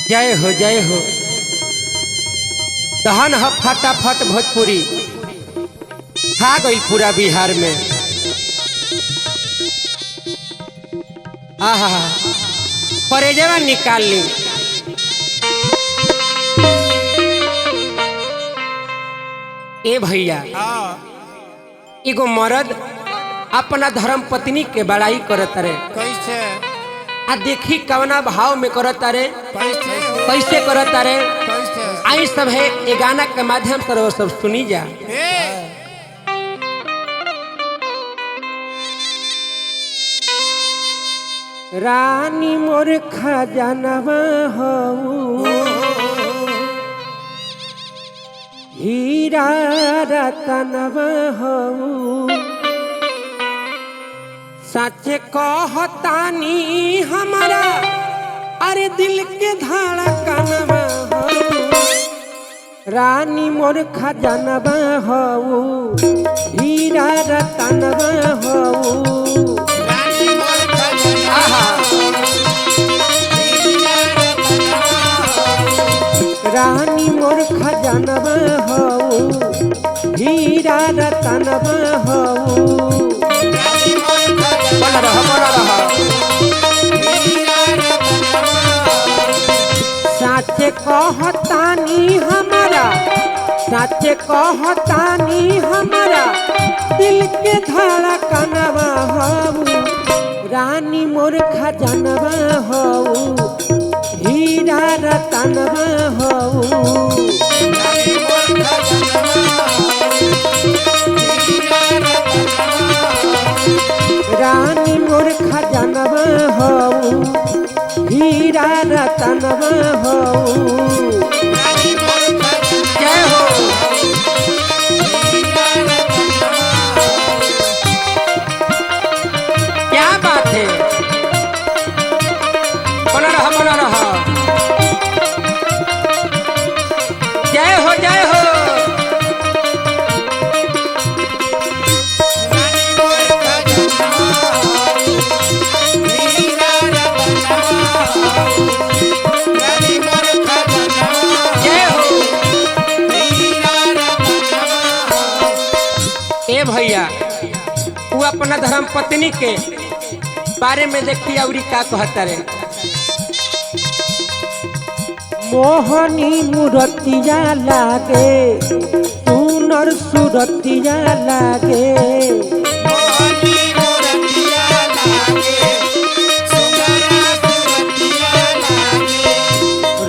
जय हो दहन ह फटाफट भोजपुरी खा गई पूरा बिहार में। आहा परेजवा निकाल ली। ए भैया एगो मर्द अपना धर्म पत्नी के बड़ाई करत रे कैसे आ देखी कवना भाव में करत रे कैसे करत रे। कैसे आई सब है ये गाना के माध्यम से वो सब सुनी जा। रानी मोर खजानवा हऊ हीरा रतनवा हऊ सच कहतानी हमारा अरे दिल के धड़कनवा हऊ रानी मोर खजानवा हऊ हीरा रतनवा हऊ। रानी मोर खजानवा हऊ हीरा रतनवा हऊ। बोला रहा साचे कहतानी हमारा साचे कहतानी हमारा दिल के धड़कनवा हऊ रानी मोर खजानवा हऊ हीरा रतनवा हऊ। रानी मोर खजानवा हऊ हीरा रतनवा हऊ। जय हो क्या बात है। बना रहा जय हो जय हो। ए भैया वो अपना धर्म पत्नी के बारे में देखिए और का कहता रे। मोहनी मूर्तिया लागे सुनर सूरतिया लागे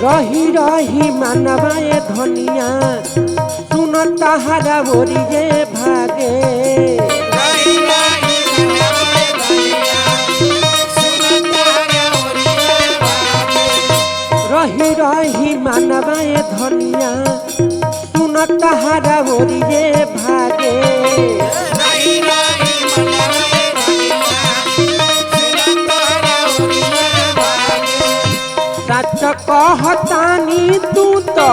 रही रही मानवाए धनिया सुन तहारा बोरिए भागे रही रही मानवाए धनिया सुन तहारा बोरिए भागे। सच कहतानी तू तो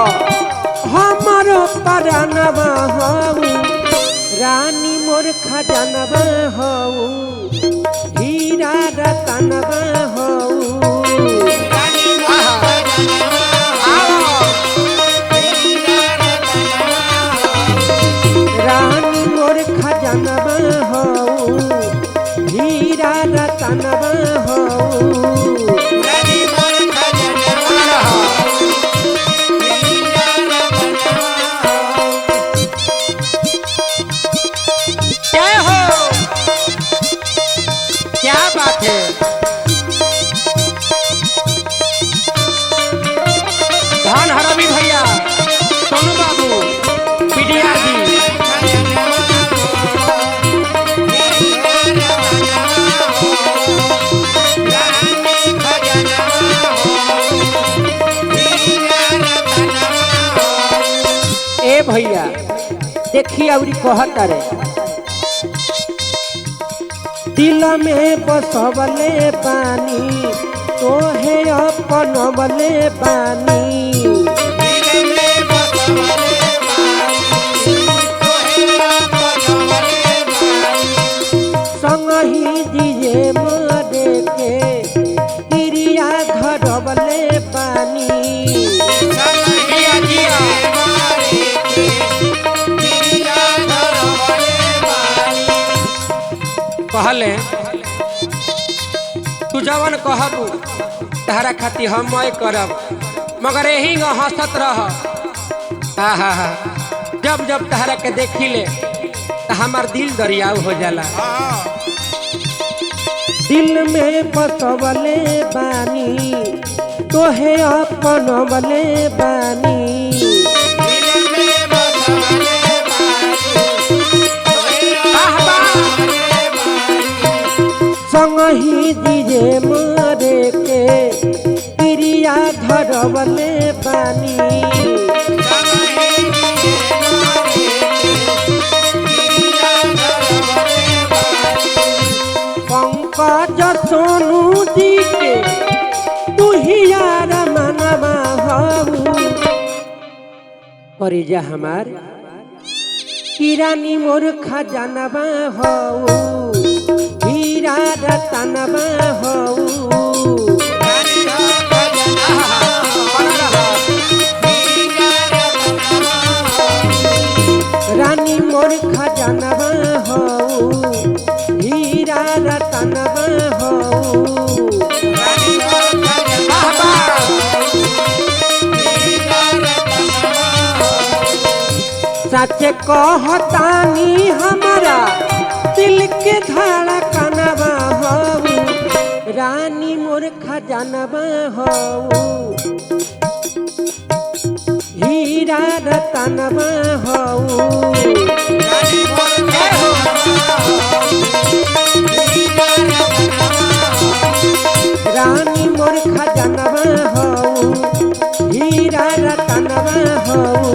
हमारो परानवा हऊ रानी मोर खजानवा हऊ हीरा रतनवा हऊ। रानी मोर खजानवा हऊ हीरा रतनवा हऊ। जय हो क्या बात है। धान हरमी भैया सोनू बाबू पीडिया जी ए भैया देखिए और कहता रे दिल में बसवले पानी तोहे अपनवले पानी संगही दिए मरे के क्रिया धरवले पानी। कहले तू जवन कहबू तहरा खातिर हम मैं करब मगर यही हंसत रह। हा जब जब तहरा के देखी ले तो हमार दिल दरियाव हो जाला। दिल में बसवले बानी तोहे अपन बले बानी संगही दिजे मारे के क्रिया धरवले बानी पंकज सोनू जी के तू ही यार मनवा हऊ और जा हमार किरानी मोर खजानवा हऊ हीरा रतनवा हऊ रानी मोर खजानवा हऊ हीरा रतनवा हऊ सच कहतानी हमारा दिल के धड़कनवा हऊ रानी मोर खजानवा हऊ हीरा रतनवा हऊ रानी मोर खजानवा हऊ हीरा रतनवा हऊ।